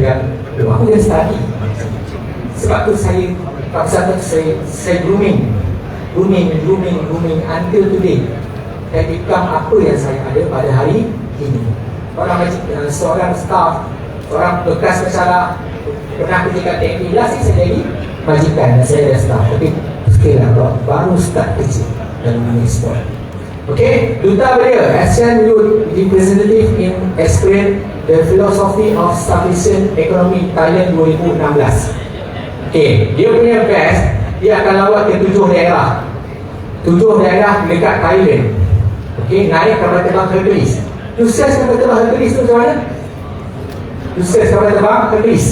Speaker 1: kan. Aku dia study. Sebab tu saya grooming until today. Saya become apa yang saya ada pada hari ini. Seorang staff, seorang bekas pesara, pernah kerja kat TNT. Last saya jadi majikan dan saya ada staff. Tapi sekali lah baru start kerja dalam dunia sport. Okay, Duta Belia, ASEAN Youth Representative in Experience the Philosophy of Sufficient Economy Thailand 2016. Okay, dia punya best, dia akan lawat ke 7 daerah dekat Thailand. Okay, naik kapal terbang Hercules. Sukses kapal terbang Hercules tu macam mana? Sukses kapal terbang Hercules.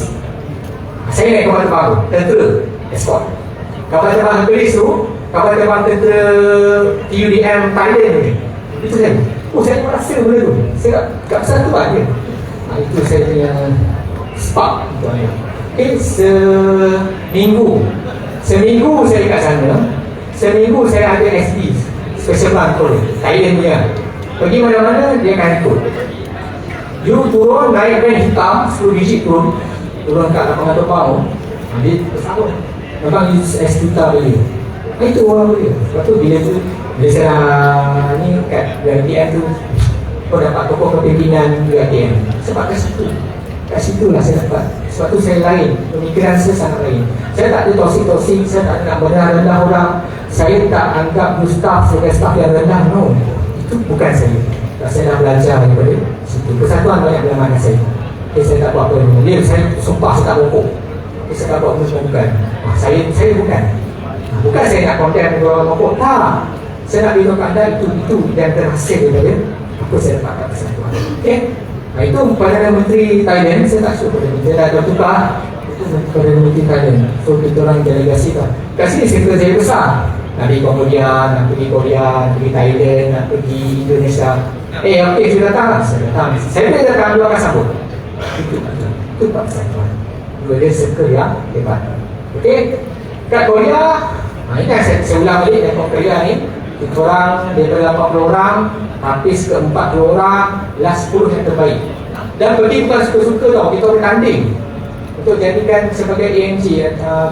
Speaker 1: Saya naik kapal terbang tu, tentera, escort. Kapal terbang Hercules tu, kapal terbang tentera TUDM Thailand ni. Itu saya. Saya merasa benda tu. Saya kat persatuan dia. Itu saya punya spark. Okay, seminggu saya dekat sana. Seminggu saya ada SD, Special Control Thailand dia. Pergi mana-mana dia akan ikut. You turun, naik van hitam 10 digit turun kat lapangan terbang. Dia bersama. Memang S Duta Belia. Itu orang Belia. Sebab tu bila saya ni kat UiTM tu, kau dapat tokoh kepimpinan UiTM. Sebab kat situ lah saya dapat. Sebab tu saya lain, pemikiran saya sangat lain. Saya tak ada toksik-toksik, saya tak nak rendah orang. Saya tak anggap you staff sebagai staff yang rendah, no. Itu bukan saya. Saya dah belajar daripada situ. Persatuan banyak belajar saya. Saya tak buat apa dia. Saya sumpah saya tak rokok. Saya tak buat apa bukan. Saya bukan. Bukan saya nak konten dengan orang rokok. Tak. Saya nak beritahu anda itu yang terhasil daripada apa saya dapat kat persatuan. Okay. Itu Perdana Menteri Thailand. Saya tak suka dia dah tukar. Itu Perdana Menteri Thailand. So kita orang delegasi tak. Kat sini sektor saya besar. Nak pergi Cambodia, nak pergi Korea, nak pergi Thailand, nak pergi Indonesia. Okay, saya datang lah. Saya boleh datang, dua akan sambut. Itu Pak Persatuan. Dua dia circle yang hebat. Okay, kat Korea, ini kan saya ulang balik dari Korea ni. Kita orang daripada 80 orang, habis ke 40 orang, last 10 yang terbaik. Dan pergi bukan suka-suka tau, kita bertanding untuk jadikan sebagai ANG,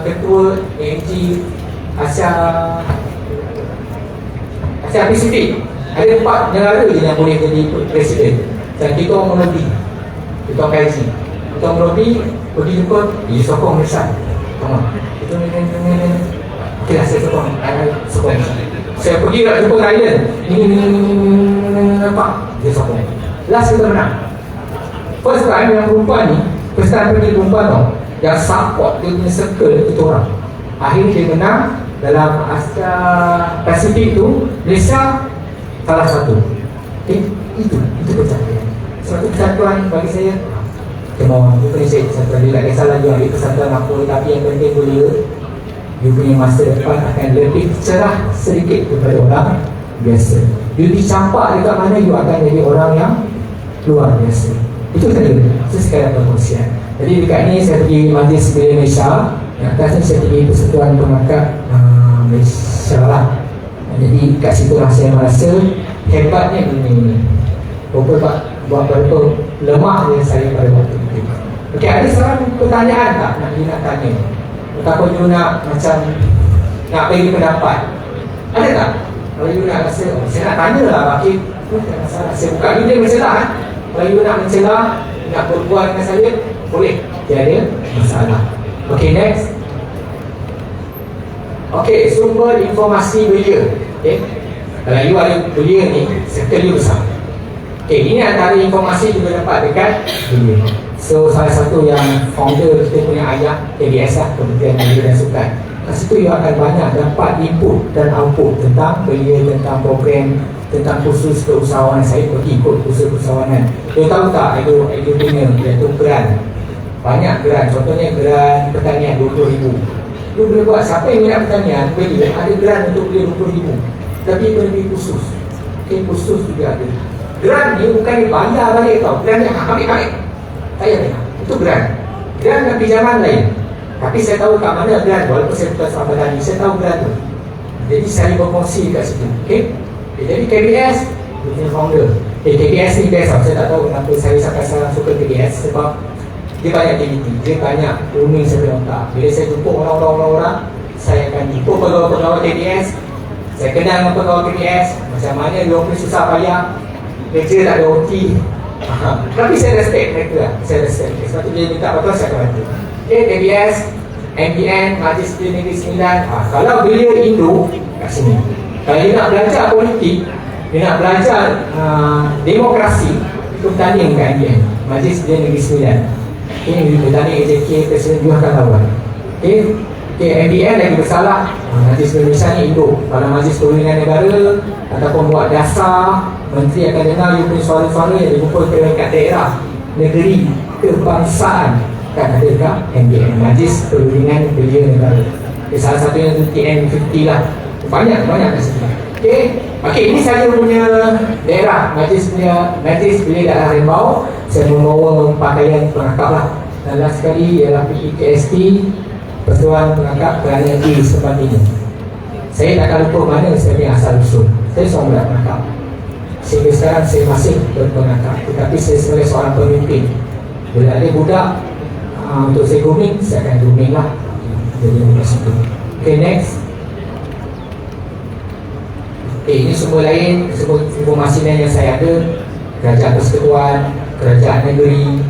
Speaker 1: ketua ANG Asia Pasifik. Ada 4 negara je yang boleh jadi presiden. Dan kita orang melobi, kita orang kaji, kita orang melobi, pergi jumpa, sokong Malaysia. Kita okey lah, saya sokong. Saya pergi nak jumpa Thailand, ini nampak, dia sokong. Last kita menang. First time yang perempuan ni, first time pergi perempuan tau, yang support dia punya circle kita orang. Akhirnya dia menang dalam Asia Pasifik tu, Malaysia salah satu. Itu persatuan. Sebab persatuan bagi saya, cuma bukan saya persatuan. Dia tak kisahlah dia ambil persatuan apa, tapi yang penting boleh dia punya masa depan akan lebih cerah sedikit daripada orang biasa. You dicampak dekat mana, you akan jadi orang yang luar biasa. Itu saja. Itu sekadar perkongsian. Jadi dekat ni saya pergi Majlis Belia Malaysia. Yang atasnya saya pergi Persatuan Pengangkat Malaysia lah. Jadi kat situ lah saya merasa hebatnya dunia ini. buat berapa lemahnya saya pada waktu itu. Okey, ada seorang pertanyaan tak nak tanya? Ataupun you nak macam nak bagi pendapat? Ada tak? Kalau you nak rasa, saya nak tanya lah Bakit, tak masalah. Saya buka ni dia mencelah. Kalau you nak mencelah, nak berbual dengan saya, boleh. Tiada masalah. Okey, next. Okey, sumber informasi belia. Okey, kalau you ada belia ni, circle you besar. Okey, ini antara informasi juga dapat dekat belia. So, salah satu yang founder kita punya ayah KBS lah, Kementerian Belia dan Sukan. Kat situ you akan banyak dapat input dan output tentang belia, tentang program, tentang kursus keusahawanan. Saya pergi ikut kursus keusahawanan. You tahu tak, you punya iaitu geran. Banyak geran, contohnya geran pertanian RM20,000. You boleh buat, siapa yang minat pertanian, belia, ada geran untuk beli RM20,000. Tapi lebih khusus. Okay, khusus juga ada. Geran ni bukan dibayar balik tau. Geran ni ambil. Saya itu geran dan pinjaman lain. Tapi saya tahu kat mana geran, walaupun saya bukan sahabat tadi, saya tahu geran tu. Jadi saya berkongsi kat situ. Okay? Jadi KBS punya founder. KBS ni best tau. Saya tak tahu kenapa saya sampai sekarang suka KBS, sebab dia banyak aktiviti, dia banyak grooming saya otak. Bila saya jumpa orang, saya akan jumpa pegawai KBS, saya kenal dengan pegawai KBS, macam mana dia orang susah payah, kerja tak ada OT. Tapi saya respect mereka lah. Saya respect. Sebab tu dia minta apa-apa saya akan bantu. Okay, KBS, MPN, Majlis Belia Negeri Sembilan. Kalau belia Indo kat sini. Kalau dia nak belajar politik, dia nak belajar demokrasi, itu bertanding kat MPN, Majlis Belia Negeri Sembilan. Okay, dia bertanding AJK, Presiden juga akan lawan. Okay, MPN lagi bersalah. Majlis Belia Malaysia ni Indo. Kalau Majlis Perundingan Negara ataupun buat dasar, menteri akan dengar you punya suara-suara yang dikumpulkan dekat daerah, negeri, kebangsaan, kan ada dekat MBN, Majlis Perundingan Belia Negara. Okay, salah satunya tu TN50 lah. Banyak kat sini. Okay, ini saya punya daerah, Majlis Belia Daerah Rembau. Saya membawa pakaian pengakap lah. Dan last sekali ialah PEKST, Persatuan Pengakap Kerana di tempat ini. Saya takkan lupa mana saya punya asal usul. Saya seorang pengakap. Sehingga sekarang saya masih berpengakap, tetapi saya sebagai seorang pemimpin. Bila ada budak untuk saya grooming, saya akan grooming lah. Jadi macam itu. Okay, next. Okay, ini semua lain, semua informasi lain yang saya ada. Kerajaan Persekutuan, Kerajaan Negeri,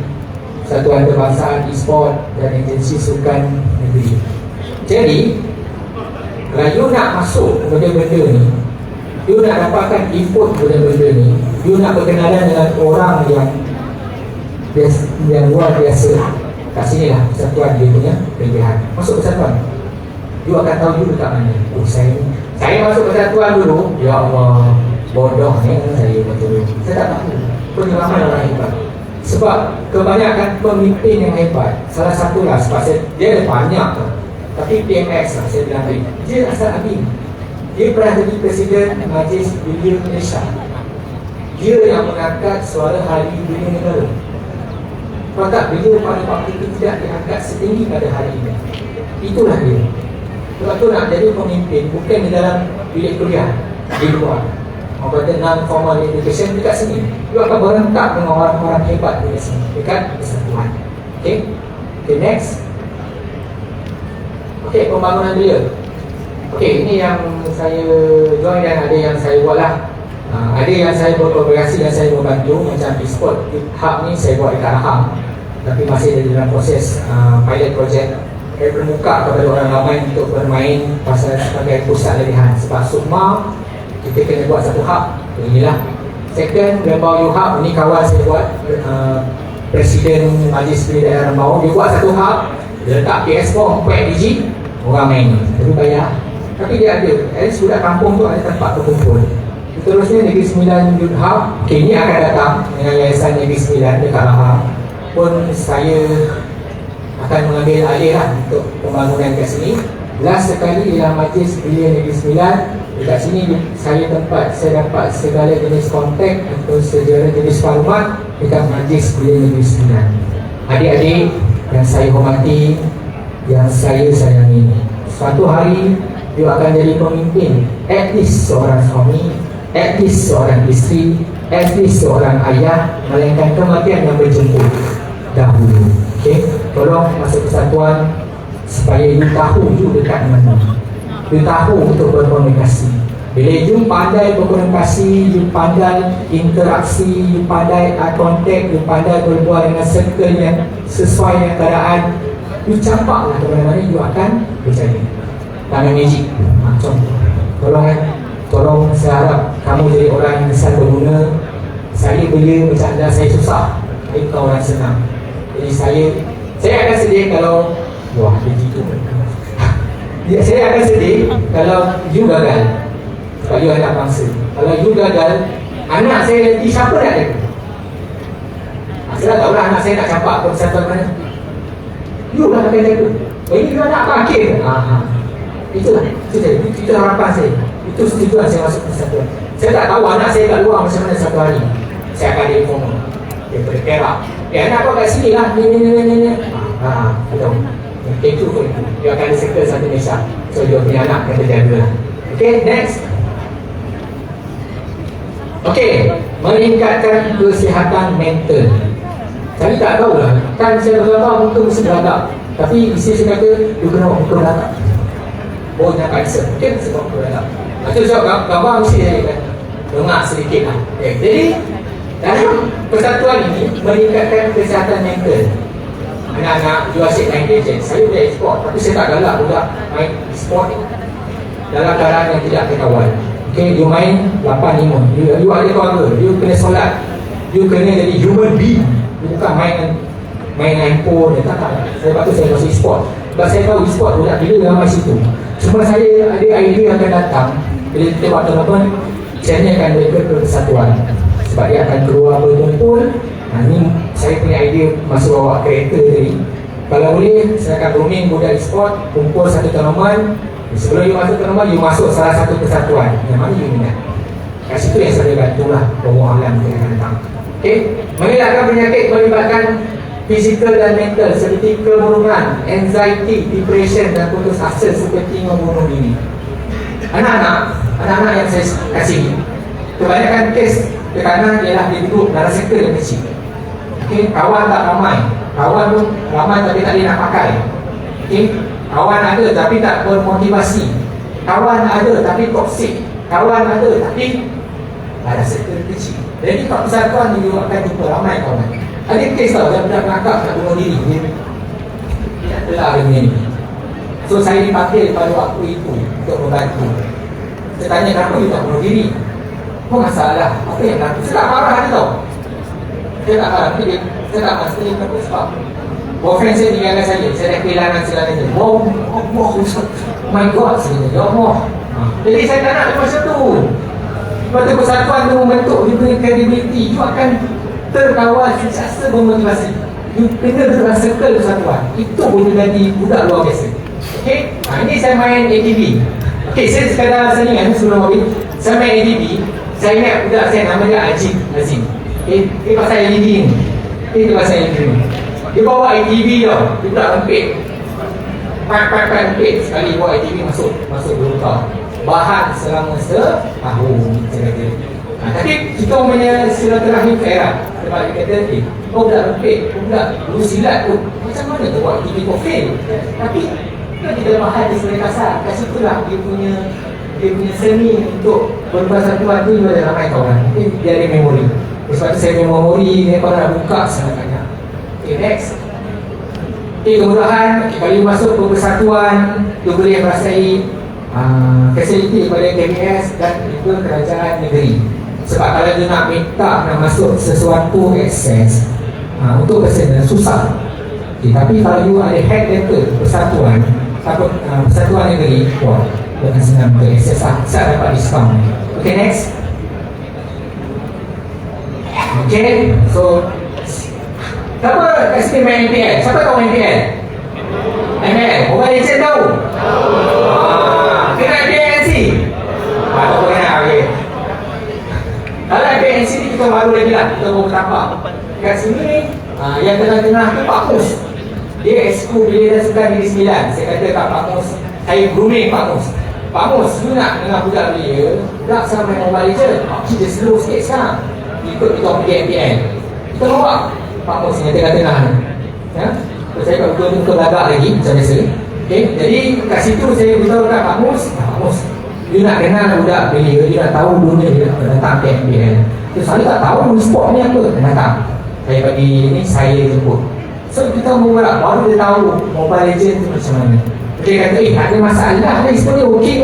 Speaker 1: Satuan Kebangsaan E-Sport dan Agensi Sukan Negeri. Jadi, kalau you nak masuk benda-benda ni, you nak dapatkan input benda-benda ni, you nak berkenalan dengan orang yang luar biasa. Kat sini lah persatuan dia punya kelebihan. Masuk persatuan, you akan tahu you dekat mana. Oh, saya masuk persatuan dulu, ya Allah, bodoh ni saya betul. Saya tak tahu pengalaman orang hebat. Sebab kebanyakan pemimpin yang hebat, salah satulah sebab dia ada banyak tu. Tapi PMX lah, saya bilang tadi, dia asal Abin. Dia pernah jadi Presiden Majlis Belia Malaysia. Dia yang mengangkat suara Hari Belia Negara. Kalau tak, beliau pada waktu itu tidak diangkat setinggi pada hari ini. Itulah dia. Sebab tu nak jadi pemimpin bukan di dalam bilik kuliah, di luar. Orang kata non-formal education dekat sini. Dia akan berentak dengan orang-orang hebat di sini, dekat persatuan. Okay, next. Okay, pembangunan belia. Okay, ini yang saya join dan ada yang saya buat lah. Ada yang saya berkolaborasi dan saya membantu. Macam e-sport hub ni saya buat dekat Raham, tapi masih ada dalam proses pilot project. Saya bermuka kepada orang ramai untuk bermain pasal sebagai pusat latihan. Sebab Sukma kita kena buat satu hub. Inilah second Rembau U Hub. Ini kawan saya buat, Presiden Majlis Belia Daerah Rembau. Dia buat satu hub, dia letak PS4 4 biji, orang main. Tapi bayar. Tapi dia ada, sudah kampung tu ada tempat berkumpul. Seterusnya Negeri Sembilan Youth Hub. Okay, ini akan datang dengan Yayasan Negeri Sembilan dekat Raham. Pun saya akan mengambil alih lah untuk pembangunan kat sini. Last sekali ialah Majlis Belia Negeri Sembilan. Dekat sini saya dapat segala jenis kontak atau segala jenis maklumat dekat Majlis Belia Negeri Sembilan. Adik-adik yang saya hormati, yang saya sayangi, suatu hari dia akan jadi pemimpin. At least seorang suami, at least seorang isteri,
Speaker 4: as seorang ayah, melainkan kematian yang berjemput dahulu. Okay? Tolong masuk persatuan supaya you tahu you dekat mana, you tahu untuk berkomunikasi. Bila you pandai berkomunikasi, you pandai interaksi, you pandai kontak, you pandai berbual dengan circle yang sesuai dengan keadaan, you campaklah ke mana-mana, you akan berjaya. Tangan magic, contoh. Tolong saya harap kamu jadi orang yang besar berguna. Saya belia bercanda, saya susah, tapi kau orang senang. Jadi saya akan sedih kalau wah dia gitu. Saya akan sedih kalau you gagal, sebab you anak bangsa. Kalau you gagal, anak saya nanti siapa nak jaga? Saya tahu lah anak saya nak campak ke persatuan mana. You lah akan jaga. Ini you anak apa akhir? Itulah, itu harapan saya. Itu tujuan saya masuk persatuan. Saya tak tahu anak saya kat luar macam mana satu hari. Saya akan inform daripada Perak. Anak kau kat sini lah, ni. Betul. Itu pun dia akan disektor satu Malaysia. So dia punya anak kena jaga lah. Okay, next. Okay, meningkatkan kesihatan mental. Saya tak tahulah, kan saya bergambar muka mesti beragak. Tapi isteri saya kata, dia kena buat muka beragak. Oh, jangan cancer. Mungkin sebab muka beragak. Macam saya gambar mesti saya kan lengak sedikit lah. Okay. Jadi dalam persatuan ini meningkatkan kesihatan mental. Anak-anak you asyik main gadget. Saya boleh ekspor, tapi saya tak galak budak main sport dalam keadaan yang tidak ketahuan. Okay, you main 8-5, you ada keluarga, you kena solat, you kena jadi human being. You bukan main handphone. Tak. Sebab tu saya masuk e-sport. Sebab saya tahu e-sport budak bila ramai situ. Cuma saya ada idea akan datang. Bila kita buat tournament, channel akan mereka ke persatuan. Sebab dia akan keluar betul-betul. Ini saya punya idea masuk bawa kereta tadi. Kalau boleh, saya akan grooming budak e-sport, kumpul satu tournament. Sebelum you masuk tournament, you masuk salah satu persatuan yang mana you minat. Kat situ yang saya bantulah promo alam yang akan datang. Okay. Mengelakkan penyakit melibatkan fizikal dan mental seperti kemurungan, anxiety, depression dan putus asa seperti membunuh diri. Anak-anak yang saya kasih, kebanyakan kes tekanan ialah dia duduk dalam sektor yang kecil. Okay. Kawan tak ramai, kawan pun ramai tapi tak dia nak pakai. Okay. Kawan ada tapi tak bermotivasi, kawan ada tapi toksik, kawan ada tapi ada sektor kecil. Jadi kat persatuan ni akan jumpa ramai kawan. Ada kes tau, budak melangkap nak bunuh diri. Dia tidak telah hari ni. So saya dipanggil pada waktu itu untuk membantu. Saya tanya kenapa dia tak bunuh diri. Apa masalah? Apa yang berlaku? Saya tak marah dia tau. Saya tak marah. Saya tak marah. Saya kenapa sebab boyfriend saya tinggalkan saya dah kehilangan segalanya. Oh my God, saya ya Allah. Jadi saya tak nak macam tu. Sebab tu persatuan tu membentuk dia punya credibility. You akan terkawal sentiasa bermotivasi. You kena dalam circle persatuan. Itu boleh jadi budak luar biasa. Okay, ini saya main ATV. Okay, saya sekadar sandingan sebelum habis. Saya main ATV. Saya ingat budak saya nama dia Azim. Okay, dia pasal ATV ni. Dia pasal ATV ni. Dia bawa ATV tau. Dia budak empit. Empit sekali bawa ATV masuk dulu. Bahan selama setahun saya kata. Tapi kita punya silaturahim khairat. Sebab dia kata, budak empit, budak dulu silat tu, macam mana tu buat ATV kau fail? Tapi kan kita bahan di sebelah kasar. Kat situlah dia punya seni untuk berpersatuan tu ada ramai kawan. Dia ada memori. Sebab tu saya memori ni kalau nak buka sangat banyak. Okay, next. Okay, kemudahan. Okay, kalau masuk ke persatuan, tu boleh merasai fasiliti daripada KBS dan juga kerajaan negeri. Sebab kalau dia nak minta nak masuk sesuatu akses untuk personal susah. Okay, tapi kalau you ada head letter persatuan persatuan negeri, wah, dengan senang untuk akses saya dapat diskaun. Okay, next. Okay, so siapa kat sini main MPL? Siapa tahu MPL? MPL, Mobile Legends tahu? Kena MPLNC? Tak kena, okay. Kalau MPLNC ni kita baru lagi lah, kita baru bertampak. Kat sini, yang tengah-tengah tu Pak Mus. Dia exco bila dah suka diri 9. Saya kata kat Pak Mus, saya grooming Pak Mus. Pak Mus, you nak dengar budak dia, budak sama main Mobile Legends, dia slow sikit sekarang. ikut ketua PMPN. Kita bawa Pak Mus yang tengah-tengah ni. Ya. Terus saya betul-betul ke belakang lagi macam biasa. Okey, jadi kat situ saya beritahu kat Pak Mus, Pak Mus, dia nak kenal budak belia, dia nak tahu dunia dia nak datang PMPN. Terus saya tak tahu sport ni apa, dia datang. Saya bagi ni, saya jemput. So kita mula baru dia tahu Mobile Legends tu macam mana. Dia kata, ada masalah ni sebenarnya okey.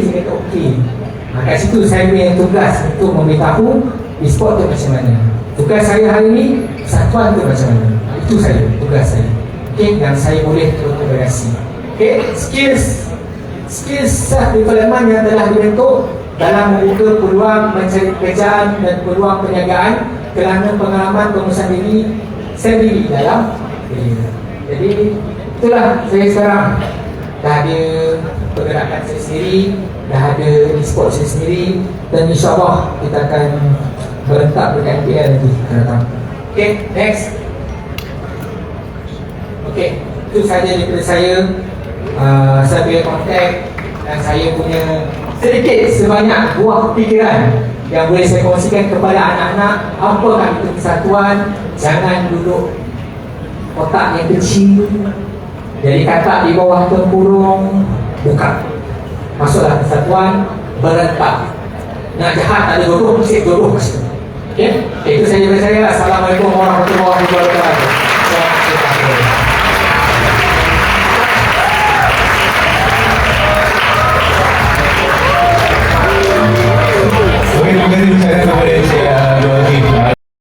Speaker 4: Saya kata okey. Kat situ saya punya tugas untuk memberitahu e-sport tu macam mana. Tugas saya hari ni, persatuan tu macam mana. Itu saya, tugas saya. Okey, dan saya boleh berkolaborasi. Okey, skills self-development yang telah dibentuk dalam membuka peluang mencari pekerjaan dan peluang perniagaan kerana pengalaman pengusaha diri sendiri dalam diri. Jadi itulah saya sekarang dah ada pergerakan saya sendiri, dah ada e-sport saya sendiri, dan insyaAllah kita akan berentak dekat MPL nanti akan datang. Ok, next. Ok, itu sahaja daripada saya. Saya punya kontak dan saya punya sedikit sebanyak buah fikiran yang boleh saya kongsikan kepada anak-anak. Apakah itu persatuan? Jangan duduk otak yang kecil, jadi katak di bawah tempurung. Bukan, masuklah persatuan, berentak. Nak jahat tak ada jodoh, mesti jodoh. Okay? Itu saja dari saya. Assalamualaikum warahmatullahi wabarakatuh.